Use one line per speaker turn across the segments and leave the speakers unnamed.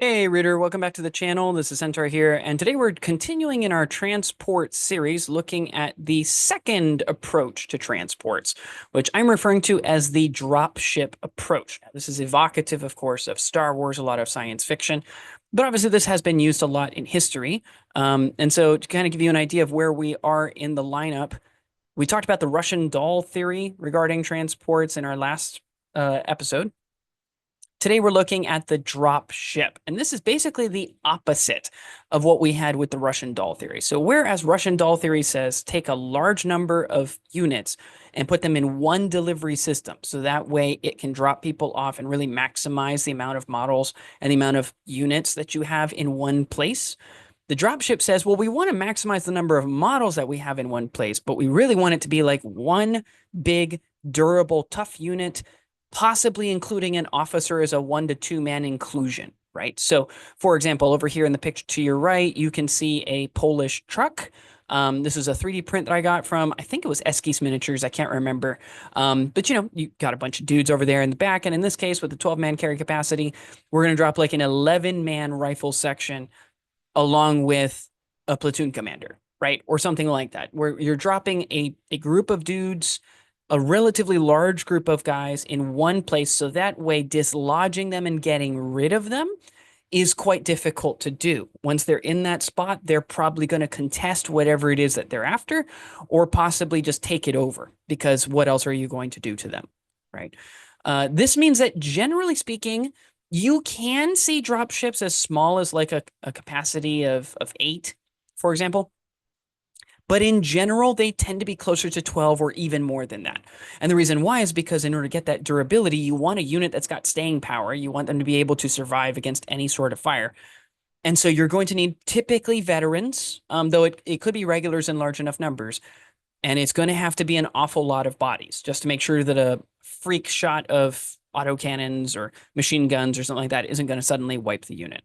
Hey Reader, welcome back to the channel. This is Centaur here, and today we're continuing in our transport series looking at the second approach to transports, which I'm referring to as the dropship approach. Now, this is evocative, of course, of Star Wars, a lot of science fiction, but obviously this has been used a lot in history. And so to kind of give you an idea of where we are in the lineup, we talked about the Russian doll theory regarding transports in our last episode. Today we're looking at the drop ship, and this is basically the opposite of what we had with the Russian doll theory. So whereas Russian doll theory says take a large number of units and put them in one delivery system, so that way it can drop people off and really maximize the amount of models and the amount of units that you have in one place. The dropship says, well, we want to maximize the number of models that we have in one place, but we really want it to be like one big, durable, tough unit, possibly including an officer as a 1 to 2 man inclusion, right? So, for example, over here in the picture to your right, you can see a Polish truck. This is a 3D print that I got from, I think it was Eskis Miniatures. I can't remember. But you got a bunch of dudes over there in the back. And in this case, with the 12-man carry capacity, we're going to drop like an 11-man rifle section along with a platoon commander, right? Or something like that, where you're dropping a group of dudes, a relatively large group of guys in one place, so that way dislodging them and getting rid of them is quite difficult to do. Once they're in that spot, they're probably going to contest whatever it is that they're after, or possibly just take it over, because what else are you going to do to them, right? This means that generally speaking, you can see drop ships as small as like a capacity of 8, for example. But in general, they tend to be closer to 12 or even more than that. And the reason why is because in order to get that durability, you want a unit that's got staying power. You want them to be able to survive against any sort of fire. And so you're going to need typically veterans, though it could be regulars in large enough numbers. And it's going to have to be an awful lot of bodies just to make sure that a freak shot of autocannons or machine guns or something like that isn't going to suddenly wipe the unit.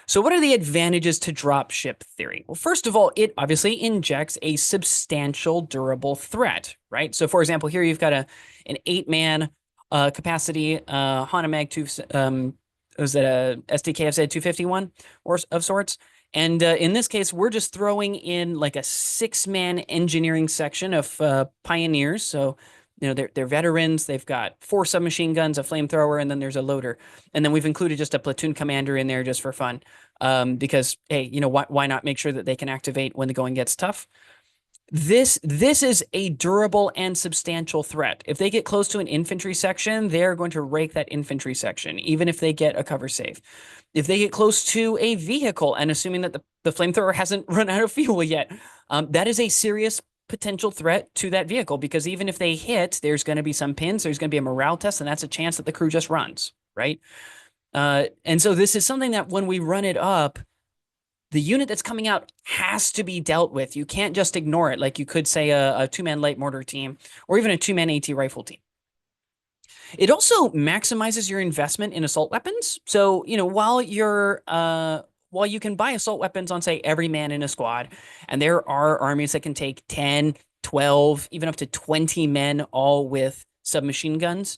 So what are the advantages to dropship theory? Well, first of all, it obviously injects a substantial durable threat, right? So for example, here you've got an 8-man capacity Hana Mag 2, was it a SDKFZ 251 or of sorts? And in this case, we're just throwing in like a 6-man engineering section of pioneers. So they're veterans. They've got 4 submachine guns, a flamethrower, and then there's a loader. And then we've included just a platoon commander in there just for fun. Because, hey, why not make sure that they can activate when the going gets tough? This is a durable and substantial threat. If they get close to an infantry section, they're going to rake that infantry section, even if they get a cover save. If they get close to a vehicle, and assuming that the flamethrower hasn't run out of fuel yet, that is a serious potential threat to that vehicle, because even if they hit, there's going to be some pins, there's going to be a morale test, and that's a chance that the crew just runs, right? And so this is something that when we run it up, the unit that's coming out has to be dealt with. You can't just ignore it like you could say a 2-man light mortar team or even a 2-man AT rifle team. It also maximizes your investment in assault weapons. So, while you can buy assault weapons on, say, every man in a squad, and there are armies that can take 10, 12, even up to 20 men, all with submachine guns.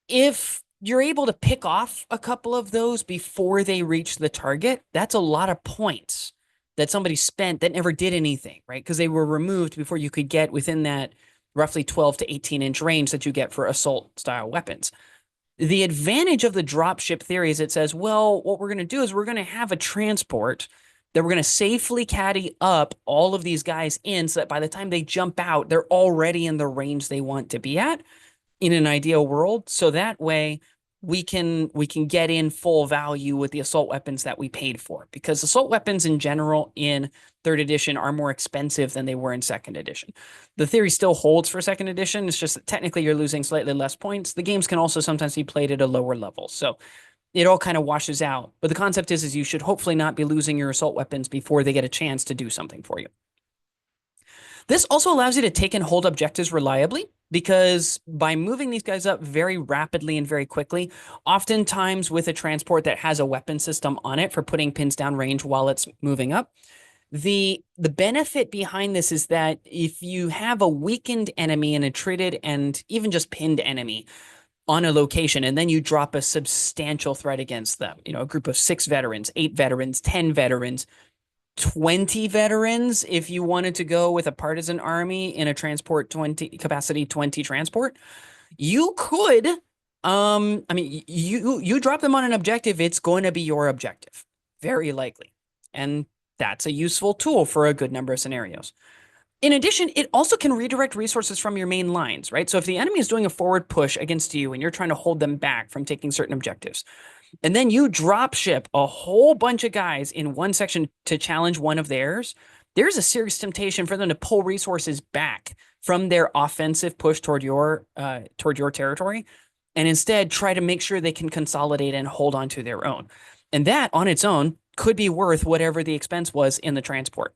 If you're able to pick off a couple of those before they reach the target, that's a lot of points that somebody spent that never did anything, right? Because they were removed before you could get within that roughly 12 to 18-inch range that you get for assault-style weapons. The advantage of the dropship theory is it says, well, what we're going to do is we're going to have a transport that we're going to safely caddy up all of these guys in so that by the time they jump out, they're already in the range they want to be at in an ideal world. So that way we can get in full value with the assault weapons that we paid for, because assault weapons in general in 3rd edition are more expensive than they were in 2nd edition. The theory still holds for 2nd edition. It's just that technically you're losing slightly less points. The games can also sometimes be played at a lower level. So it all kind of washes out. But the concept is you should hopefully not be losing your assault weapons before they get a chance to do something for you. This also allows you to take and hold objectives reliably, because by moving these guys up very rapidly and very quickly, oftentimes with a transport that has a weapon system on it for putting pins down range while it's moving up, the benefit behind this is that if you have a weakened enemy, an attrited and even just pinned enemy, on a location, and then you drop a substantial threat against them. You know, a group of 6 veterans, 8 veterans, 10 veterans, 20 veterans if you wanted to go with a partisan army in a transport 20 capacity 20 transport. You could I mean you drop them on an objective, it's going to be your objective, very likely. And that's a useful tool for a good number of scenarios. In addition, it also can redirect resources from your main lines, right? So if the enemy is doing a forward push against you and you're trying to hold them back from taking certain objectives, and then you drop ship a whole bunch of guys in one section to challenge one of theirs, there's a serious temptation for them to pull resources back from their offensive push toward your territory, and instead try to make sure they can consolidate and hold on to their own. And that on its own could be worth whatever the expense was in the transport.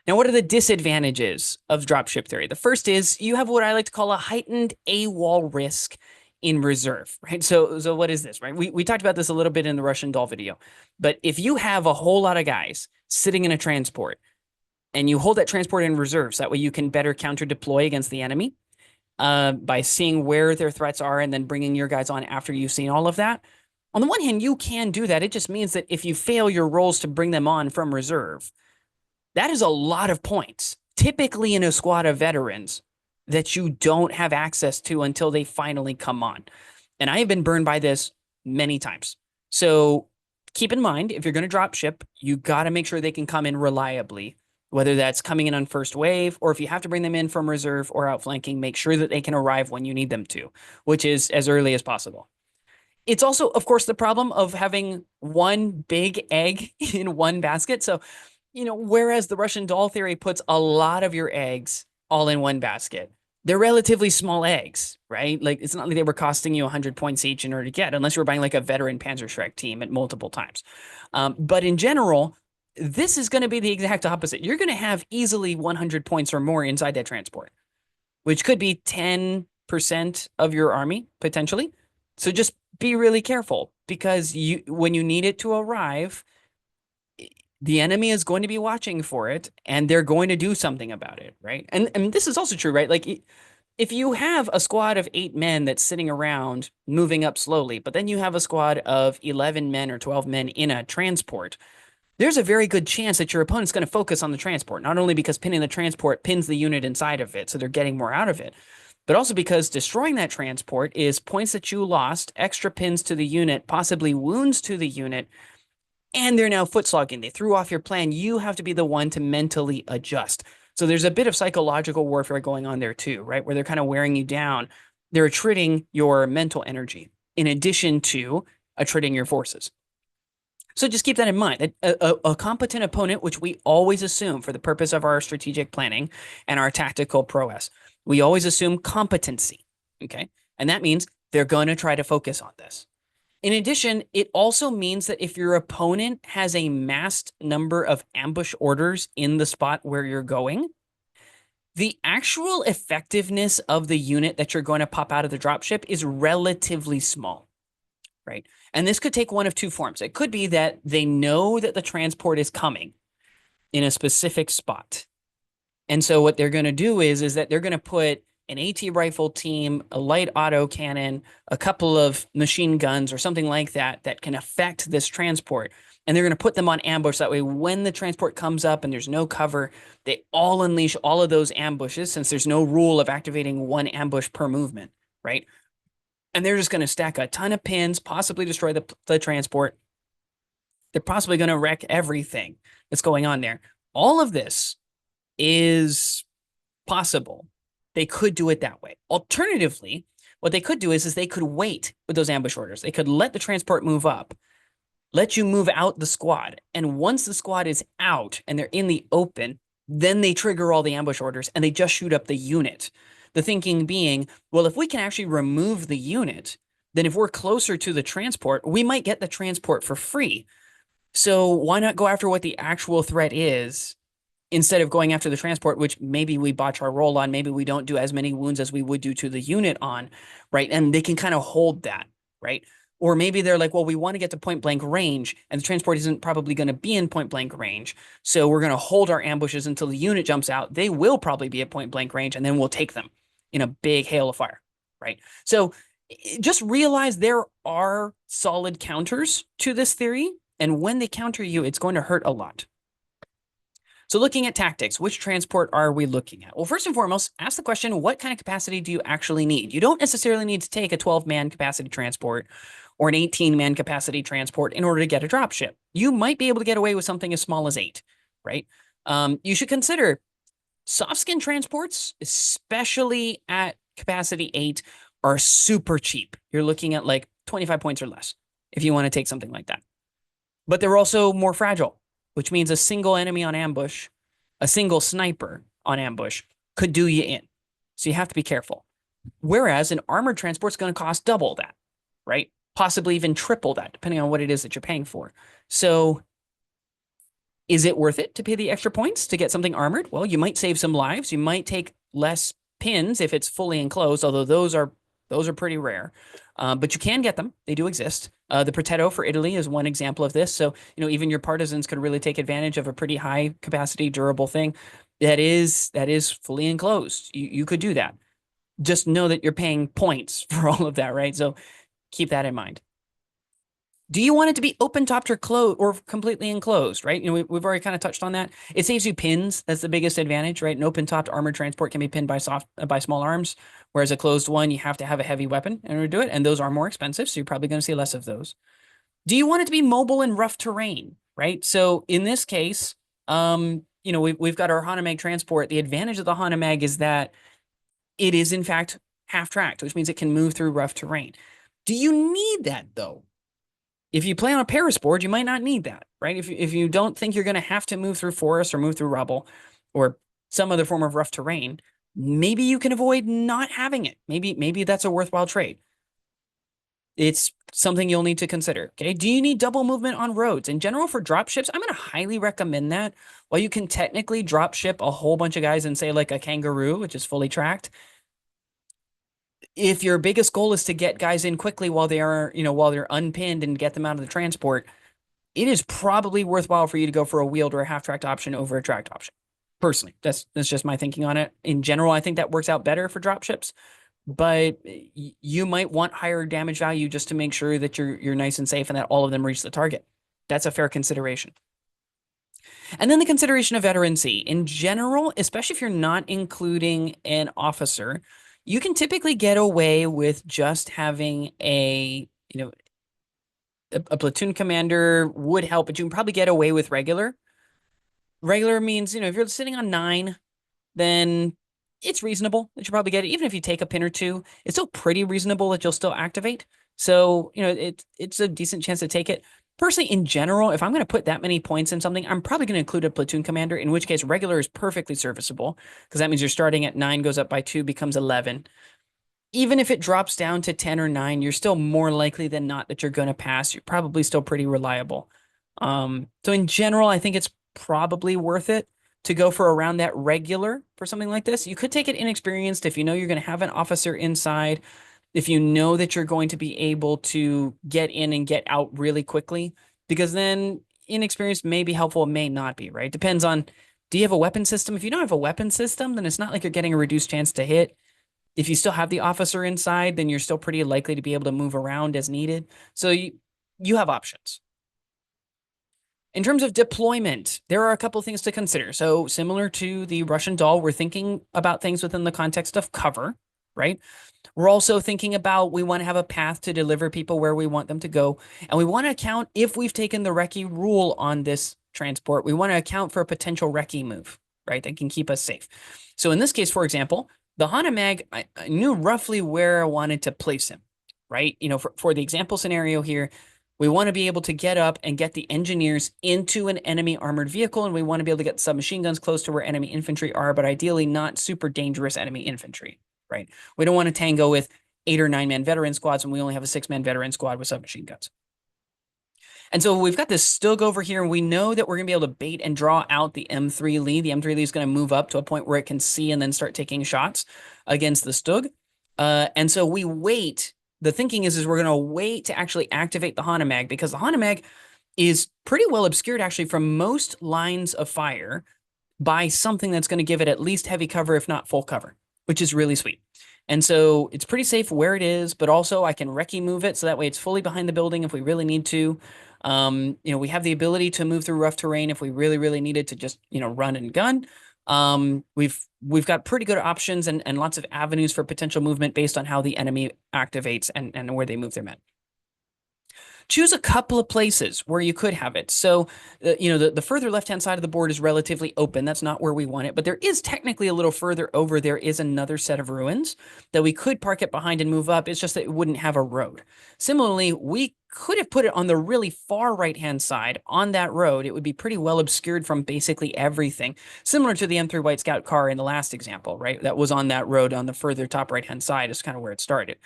Now, what are the disadvantages of dropship theory? The first is you have what I like to call a heightened AWOL risk in reserve, right? So what is this, right? We talked about this a little bit in the Russian doll video, but if you have a whole lot of guys sitting in a transport and you hold that transport in reserves, that way you can better counter deploy against the enemy by seeing where their threats are and then bringing your guys on after you've seen all of that. On the one hand, you can do that. It just means that if you fail your rolls to bring them on from reserve, that is a lot of points, typically in a squad of veterans, that you don't have access to until they finally come on. And I have been burned by this many times. So keep in mind, if you're going to drop ship, you got to make sure they can come in reliably, whether that's coming in on first wave, or if you have to bring them in from reserve or outflanking, make sure that they can arrive when you need them to, which is as early as possible. It's also, of course, the problem of having one big egg in one basket. So, you know, whereas the Russian doll theory puts a lot of your eggs all in one basket, they're relatively small eggs, right? Like, it's not like they were costing you 100 points each in order to get, unless you were buying like a veteran Panzerschreck team at multiple times. But in general, this is going to be the exact opposite. You're going to have easily 100 points or more inside that transport, which could be 10% of your army, potentially. So just be really careful, because when you need it to arrive, the enemy is going to be watching for it, and they're going to do something about it, right? And this is also true, right? Like, if you have a squad of 8 men that's sitting around moving up slowly, but then you have a squad of 11 men or 12 men in a transport, there's a very good chance that your opponent's going to focus on the transport, not only because pinning the transport pins the unit inside of it, so they're getting more out of it, but also because destroying that transport is points that you lost, extra pins to the unit, possibly wounds to the unit, and they're now foot slogging. They threw off your plan. You have to be the one to mentally adjust. So there's a bit of psychological warfare going on there too, right? Where they're kind of wearing you down. They're attriting your mental energy in addition to attriting your forces. So just keep that in mind. A competent opponent, which we always assume for the purpose of our strategic planning and our tactical prowess, we always assume competency, okay? And that means they're going to try to focus on this. In addition, it also means that if your opponent has a massed number of ambush orders in the spot where you're going, the actual effectiveness of the unit that you're going to pop out of the dropship is relatively small, right? And this could take one of two forms. It could be that they know that the transport is coming in a specific spot. And so what they're going to do is that they're going to put an AT rifle team, a light auto cannon, a couple of machine guns or something like that that can affect this transport. And they're going to put them on ambush. That way, when the transport comes up and there's no cover, they all unleash all of those ambushes, since there's no rule of activating one ambush per movement, right? And they're just going to stack a ton of pins, possibly destroy the transport. They're possibly going to wreck everything that's going on there. All of this is possible. They could do it that way. Alternatively, what they could do is they could wait with those ambush orders. They could let the transport move up, let you move out the squad. And once the squad is out and they're in the open, then they trigger all the ambush orders and they just shoot up the unit. The thinking being, well, if we can actually remove the unit, then if we're closer to the transport, we might get the transport for free. So why not go after what the actual threat is, instead of going after the transport, which maybe we botch our roll on, maybe we don't do as many wounds as we would do to the unit on, right? And they can kind of hold that, right? Or maybe they're like, well, we want to get to point blank range, and the transport isn't probably going to be in point blank range. So we're going to hold our ambushes until the unit jumps out. They will probably be at point blank range, and then we'll take them in a big hail of fire. right? So just realize there are solid counters to this theory. And when they counter you, it's going to hurt a lot. So looking at tactics, which transport are we looking at? Well, first and foremost, ask the question, what kind of capacity do you actually need? You don't necessarily need to take a 12-man capacity transport or an 18-man capacity transport in order to get a dropship. You might be able to get away with something as small as 8, right? You should consider soft skin transports, especially at capacity 8, are super cheap. You're looking at like 25 points or less if you want to take something like that. But they're also more fragile, which means a single enemy on ambush, a single sniper on ambush could do you in. So you have to be careful. Whereas an armored transport is going to cost double that, right? Possibly even triple that, depending on what it is that you're paying for. So is it worth it to pay the extra points to get something armored? Well, you might save some lives. You might take less pins if it's fully enclosed, although those are pretty rare. But you can get them. They do exist. The Protetto for Italy is one example of this. So, even your partisans could really take advantage of a pretty high capacity, durable thing that is fully enclosed. You could do that. Just know that you're paying points for all of that, right? So keep that in mind. Do you want it to be open topped or closed or completely enclosed, right? We've already kind of touched on that. It saves you pins. That's the biggest advantage, right? An open topped armored transport can be pinned by small arms, whereas a closed one, you have to have a heavy weapon in order to do it. And those are more expensive. So you're probably going to see less of those. Do you want it to be mobile in rough terrain, right? So in this case, we've got our Hanomag transport. The advantage of the Hanomag is that it is in fact half tracked, which means it can move through rough terrain. Do you need that though? If you play on a parasport, you might not need that, right? If you don't think you're going to have to move through forest or move through rubble or some other form of rough terrain, maybe you can avoid not having it. Maybe that's a worthwhile trade. It's something you'll need to consider, okay? Do you need double movement on roads? In general, for dropships, I'm going to highly recommend that. While you can technically dropship a whole bunch of guys in, say, like a kangaroo, which is fully tracked, if your biggest goal is to get guys in quickly while they're unpinned and get them out of the transport, it is probably worthwhile for you to go for a wheeled or a half-tracked option over a tracked option. Personally, that's just my thinking on it. In general, I think that works out better for dropships, but you might want higher damage value just to make sure that you're nice and safe and that all of them reach the target. That's a fair consideration. And then the consideration of veterancy. In general, especially if you're not including an officer, you can typically get away with just having a platoon commander would help, but you can probably get away with regular. Regular means, if you're sitting on 9, then it's reasonable that you probably get it. Even if you take a pin or two, it's still pretty reasonable that you'll still activate. So, it's a decent chance to take it. Personally, in general, if I'm going to put that many points in something, I'm probably going to include a platoon commander, in which case regular is perfectly serviceable because that means you're starting at 9, goes up by 2, becomes 11. Even if it drops down to 10 or 9, you're still more likely than not that you're going to pass. You're probably still pretty reliable. So in general, I think it's probably worth it to go for around that regular for something like this. You could take it inexperienced if you know you're going to have an officer inside, if you know that you're going to be able to get in and get out really quickly, because then inexperienced may be helpful, may not be, right? Depends on, do you have a weapon system? If you don't have a weapon system, then it's not like you're getting a reduced chance to hit. If you still have the officer inside, then you're still pretty likely to be able to move around as needed. So you have options. In terms of deployment, there are a couple things to consider. So similar to the Russian doll, we're thinking about things within the context of cover, right? We're also thinking about, we want to have a path to deliver people where we want them to go. And we want to account, if we've taken the recce rule on this transport, we want to account for a potential recce move, right? That can keep us safe. So in this case, for example, the Hanomag, I knew roughly where I wanted to place him, right? For the example scenario here, we want to be able to get up and get the engineers into an enemy armored vehicle, and we want to be able to get submachine guns close to where enemy infantry are, but ideally not super dangerous enemy infantry, right? We don't want to tango with 8 or 9-man veteran squads when we only have a 6-man veteran squad with submachine guns. And so we've got this Stug over here, and we know that we're going to be able to bait and draw out the M3 Lee. The M3 Lee is going to move up to a point where it can see and then start taking shots against the Stug. And so we wait. The thinking is we're going to wait to actually activate the Hanomag, because the Hanomag is pretty well obscured actually from most lines of fire by something that's going to give it at least heavy cover, if not full cover, which is really sweet. And so it's pretty safe where it is, but also I can recce move it so that way it's fully behind the building if we really need to. We have the ability to move through rough terrain if we really, really needed to just, run and gun. We've got pretty good options and lots of avenues for potential movement based on how the enemy activates and where they move their men. Choose a couple of places where you could have it. So, the further left-hand side of the board is relatively open. That's not where we want it, but there is technically a little further over. There is another set of ruins that we could park it behind and move up. It's just that it wouldn't have a road. Similarly, we could have put it on the really far right-hand side on that road. It would be pretty well obscured from basically everything, similar to the M3 White Scout car in the last example, right? That was on that road on the further top right-hand side is kind of where it started.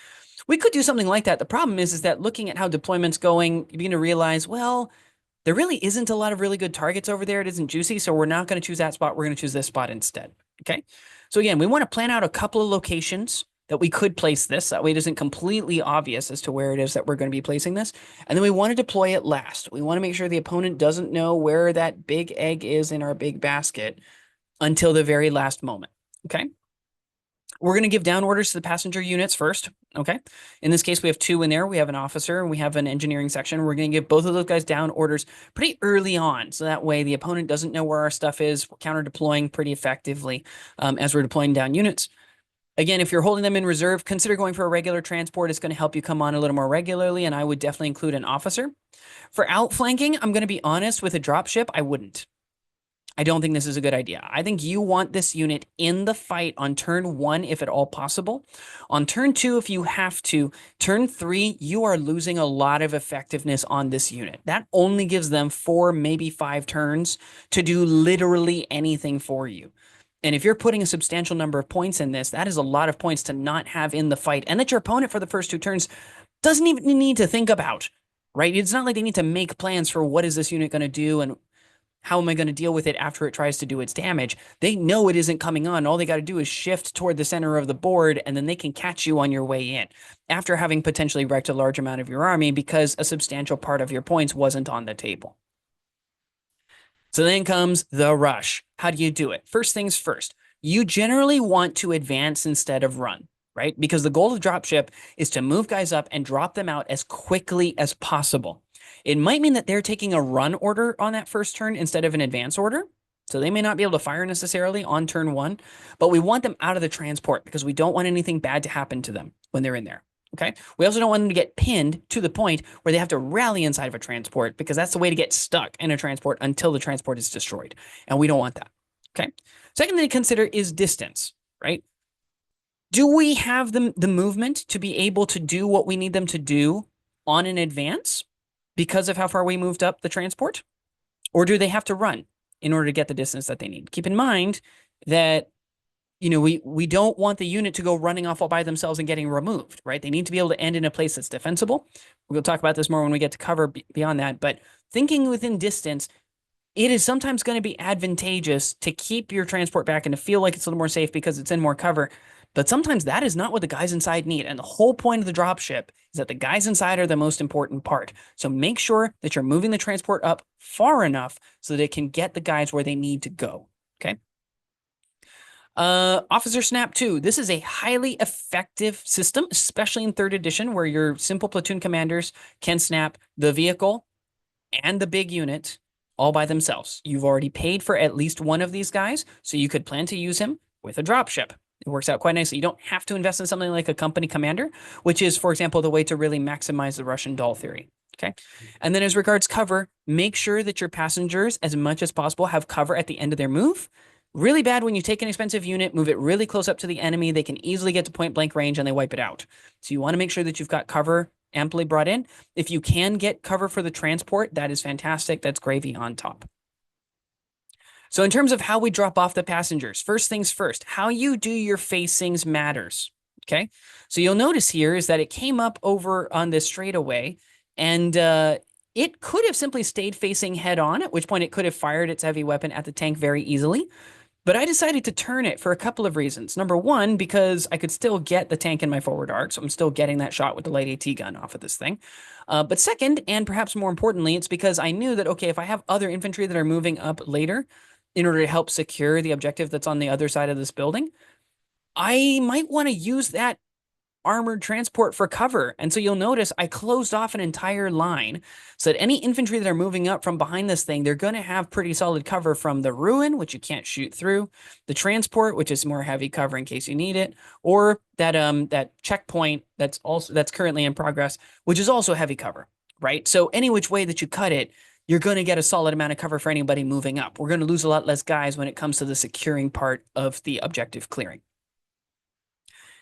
We could do something like that. The problem is that looking at how deployment's going, you begin to realize, well, there really isn't a lot of really good targets over there. It isn't juicy, so we're not going to choose that spot. We're going to choose this spot instead. Okay. So again, we want to plan out a couple of locations that we could place this. That way it isn't completely obvious as to where it is that we're going to be placing this. And then we want to deploy it last. We want to make sure the opponent doesn't know where that big egg is in our big basket until the very last moment. Okay. We're going to give down orders to the passenger units first. Okay. In this case, we have two in there. We have an officer and we have an engineering section. We're going to give both of those guys down orders pretty early on. So that way the opponent doesn't know where our stuff is. We're counter deploying pretty effectively as we're deploying down units. Again, if you're holding them in reserve, consider going for a regular transport. It's going to help you come on a little more regularly. And I would definitely include an officer. For outflanking, I'm going to be honest, with a dropship, I wouldn't. I don't think this is a good idea. I think you want this unit in the fight on turn 1, if at all possible. On turn 2, if you have to. Turn 3, you are losing a lot of effectiveness on this unit. That only gives them 4, maybe 5 turns to do literally anything for you. And if you're putting a substantial number of points in this, that is a lot of points to not have in the fight, and that your opponent for the first 2 turns doesn't even need to think about, right? It's not like they need to make plans for what is this unit going to do and how am I going to deal with it after it tries to do its damage? They know it isn't coming on. All they got to do is shift toward the center of the board, and then they can catch you on your way in after having potentially wrecked a large amount of your army because a substantial part of your points wasn't on the table. So then comes the rush. How do you do it? First things first, you generally want to advance instead of run, right? Because the goal of dropship is to move guys up and drop them out as quickly as possible. It might mean that they're taking a run order on that first turn instead of an advance order. So they may not be able to fire necessarily on turn 1, but we want them out of the transport because we don't want anything bad to happen to them when they're in there. Okay. We also don't want them to get pinned to the point where they have to rally inside of a transport because that's the way to get stuck in a transport until the transport is destroyed. And we don't want that. Okay. Second thing to consider is distance, right? Do we have the movement to be able to do what we need them to do on an advance because of how far we moved up the transport? Or do they have to run in order to get the distance that they need? Keep in mind that, we don't want the unit to go running off all by themselves and getting removed, right? They need to be able to end in a place that's defensible. We'll talk about this more when we get to cover beyond that. But thinking within distance, it is sometimes going to be advantageous to keep your transport back and to feel like it's a little more safe because it's in more cover. But sometimes that is not what the guys inside need. And the whole point of the dropship is that the guys inside are the most important part. So make sure that you're moving the transport up far enough so that it can get the guys where they need to go. Okay. Officer Snap 2. This is a highly effective system, especially in 3rd edition, where your simple platoon commanders can snap the vehicle and the big unit all by themselves. You've already paid for at least one of these guys, so you could plan to use him with a dropship. It works out quite nicely. You don't have to invest in something like a company commander, which is, for example, the way to really maximize the Russian doll theory. Okay. And then as regards cover, make sure that your passengers, as much as possible, have cover at the end of their move. Really bad when you take an expensive unit, move it really close up to the enemy. They can easily get to point blank range and they wipe it out. So you want to make sure that you've got cover amply brought in. If you can get cover for the transport, that is fantastic. That's gravy on top. So in terms of how we drop off the passengers, first things first, how you do your facings matters. Okay. So you'll notice here is that it came up over on this straightaway and it could have simply stayed facing head on, at which point it could have fired its heavy weapon at the tank very easily. But I decided to turn it for a couple of reasons. Number one, because I could still get the tank in my forward arc, so I'm still getting that shot with the light AT gun off of this thing. But second, and perhaps more importantly, it's because I knew that, okay, if I have other infantry that are moving up later in order to help secure the objective that's on the other side of this building, I might want to use that armored transport for cover. And so you'll notice I closed off an entire line so that any infantry that are moving up from behind this thing, they're going to have pretty solid cover from the ruin, which you can't shoot through, the transport, which is more heavy cover in case you need it, or that checkpoint that's currently in progress, which is also heavy cover, right? So any which way that you cut it, you're going to get a solid amount of cover for anybody moving up. We're going to lose a lot less guys when it comes to the securing part of the objective clearing.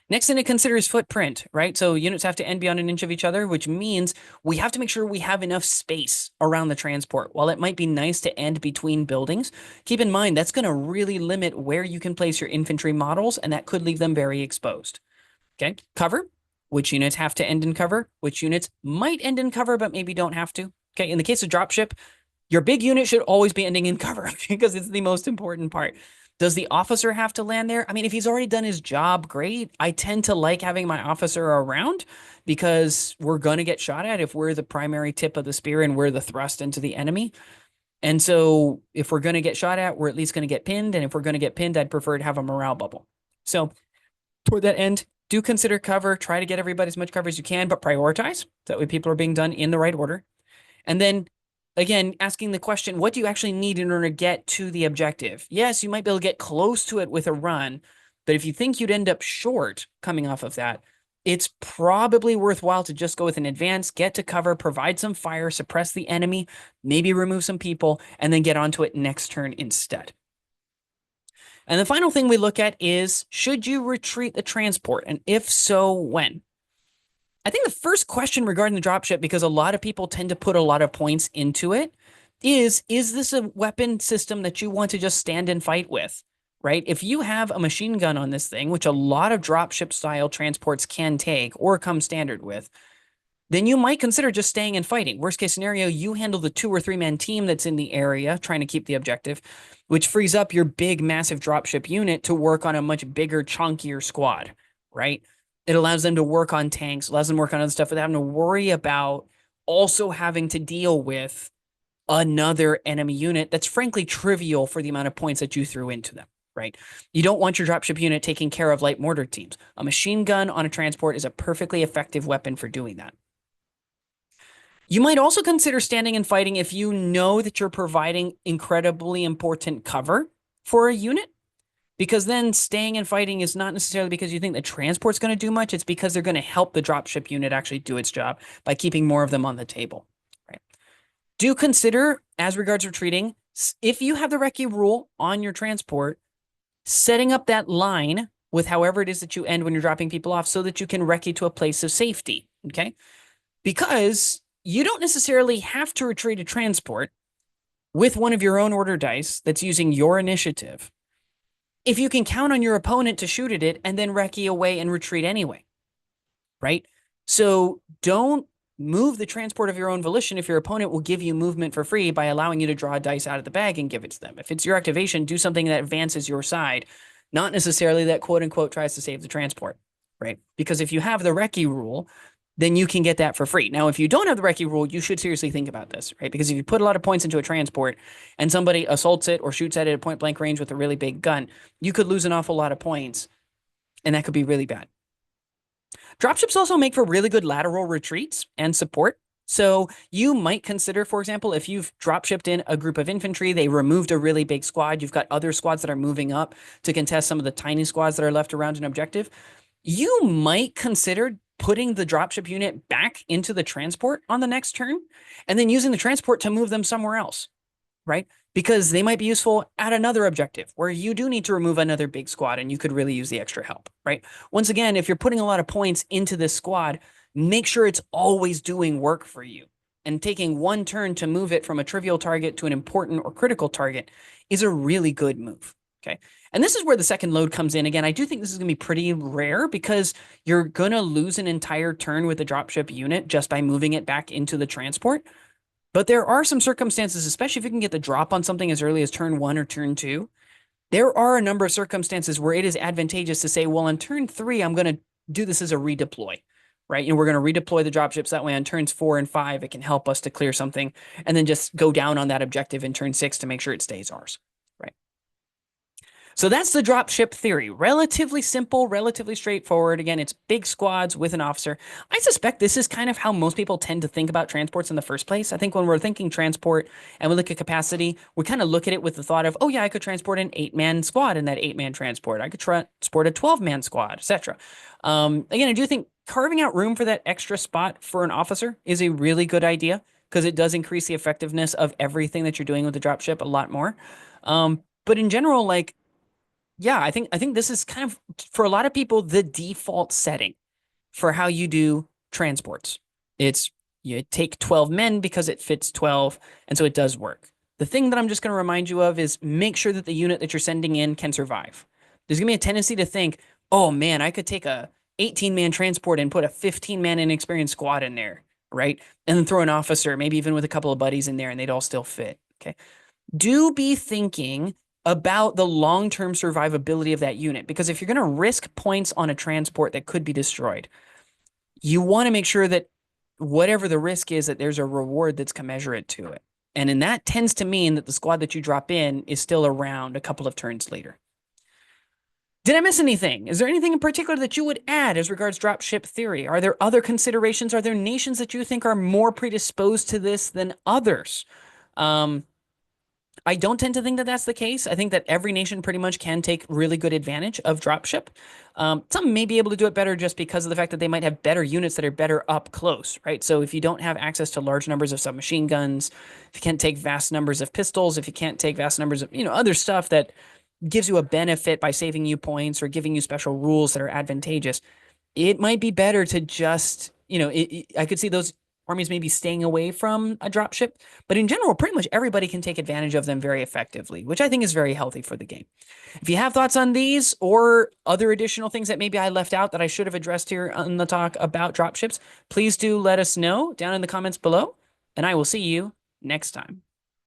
Next thing to consider is footprint, right? So units have to end beyond an inch of each other, which means we have to make sure we have enough space around the transport. While it might be nice to end between buildings, keep in mind that's going to really limit where you can place your infantry models, and that could leave them very exposed. Okay, cover, which units have to end in cover, which units might end in cover, but maybe don't have to. Okay, in the case of dropship, your big unit should always be ending in cover because it's the most important part. Does the officer have to land there? I mean, if he's already done his job, great. I tend to like having my officer around because we're going to get shot at if we're the primary tip of the spear and we're the thrust into the enemy. And so if we're going to get shot at, we're at least going to get pinned. And if we're going to get pinned, I'd prefer to have a morale bubble. So toward that end, do consider cover. Try to get everybody as much cover as you can, but prioritize. That way people are being done in the right order. And then again, asking the question, what do you actually need in order to get to the objective? Yes, you might be able to get close to it with a run, but if you think you'd end up short coming off of that, it's probably worthwhile to just go with an advance, get to cover, provide some fire, suppress the enemy, maybe remove some people, and then get onto it next turn instead. And the final thing we look at is, should you retreat the transport? And if so, when? I think the first question regarding the dropship, because a lot of people tend to put a lot of points into it, is this a weapon system that you want to just stand and fight with, right? If you have a machine gun on this thing, which a lot of dropship style transports can take or come standard with, then you might consider just staying and fighting. Worst case scenario, you handle the 2 or 3 man team that's in the area trying to keep the objective, which frees up your big, massive dropship unit to work on a much bigger, chunkier squad, right? It allows them to work on tanks, allows them to work on other stuff without having to worry about also having to deal with another enemy unit that's frankly trivial for the amount of points that you threw into them, right? You don't want your dropship unit taking care of light mortar teams. A machine gun on a transport is a perfectly effective weapon for doing that. You might also consider standing and fighting if you know that you're providing incredibly important cover for a unit. Because then staying and fighting is not necessarily because you think the transport's going to do much. It's because they're going to help the dropship unit actually do its job by keeping more of them on the table. Right? Do consider, as regards retreating, if you have the recce rule on your transport, setting up that line with however it is that you end when you're dropping people off so that you can recce to a place of safety. Okay? Because you don't necessarily have to retreat a transport with one of your own order dice that's using your initiative if you can count on your opponent to shoot at it and then recce away and retreat anyway, right? So don't move the transport of your own volition if your opponent will give you movement for free by allowing you to draw a dice out of the bag and give it to them. If it's your activation, do something that advances your side, not necessarily that quote unquote tries to save the transport, right? Because if you have the recce rule, then you can get that for free. Now, if you don't have the recce rule, you should seriously think about this, right? Because if you put a lot of points into a transport and somebody assaults it or shoots at it at point blank range with a really big gun, you could lose an awful lot of points, and that could be really bad. Dropships also make for really good lateral retreats and support. So you might consider, for example, if you've dropshipped in a group of infantry, they removed a really big squad, you've got other squads that are moving up to contest some of the tiny squads that are left around an objective, you might consider putting the dropship unit back into the transport on the next turn and then using the transport to move them somewhere else, right? Because they might be useful at another objective where you do need to remove another big squad and you could really use the extra help, right? Once again, if you're putting a lot of points into this squad, make sure it's always doing work for you. And taking one turn to move it from a trivial target to an important or critical target is a really good move, okay? And this is where the second load comes in. Again, I do think this is going to be pretty rare because you're going to lose an entire turn with the dropship unit just by moving it back into the transport. But there are some circumstances, especially if you can get the drop on something as early as turn 1 or turn 2. There are a number of circumstances where it is advantageous to say, well, on turn 3, I'm going to do this as a redeploy, right? And we're going to redeploy the dropships. That way on turns 4 and 5, it can help us to clear something and then just go down on that objective in turn 6 to make sure it stays ours. So that's the dropship theory. Relatively simple, relatively straightforward. Again, it's big squads with an officer. I suspect this is kind of how most people tend to think about transports in the first place. I think when we're thinking transport and we look at capacity, we kind of look at it with the thought of, oh yeah, I could transport an 8-man squad in that 8-man transport. I could transport a 12-man squad, etc. Again, I do think carving out room for that extra spot for an officer is a really good idea because it does increase the effectiveness of everything that you're doing with the dropship a lot more. But in general, like yeah, I think this is kind of for a lot of people the default setting for how you do transports. It's you take 12 men because it fits 12, and so it does work. The thing that I'm just going to remind you of is make sure that the unit that you're sending in can survive. There's going to be a tendency to think, "Oh man, I could take a 18-man transport and put a 15-man inexperienced squad in there, right? And then throw an officer, maybe even with a couple of buddies in there and they'd all still fit." Okay? Do be thinking about the long-term survivability of that unit because if you're going to risk points on a transport that could be destroyed, you want to make sure that whatever the risk is, that there's a reward that's commensurate to it. And that tends to mean that the squad that you drop in is still around a couple of turns later. Did I miss anything? Is there anything in particular that you would add as regards dropship theory? Are there other considerations? Are there nations that you think are more predisposed to this than others? Um, I don't tend to think that that's the case. I think that every nation pretty much can take really good advantage of dropship. Some may be able to do it better just because of the fact that they might have better units that are better up close, right? So if you don't have access to large numbers of submachine guns, if you can't take vast numbers of pistols, if you can't take vast numbers of, other stuff that gives you a benefit by saving you points or giving you special rules that are advantageous, it might be better to just, I could see those armies maybe staying away from a dropship, but in general, pretty much everybody can take advantage of them very effectively, which I think is very healthy for the game. If you have thoughts on these or other additional things that maybe I left out that I should have addressed here on the talk about dropships, please do let us know down in the comments below, and I will see you next time.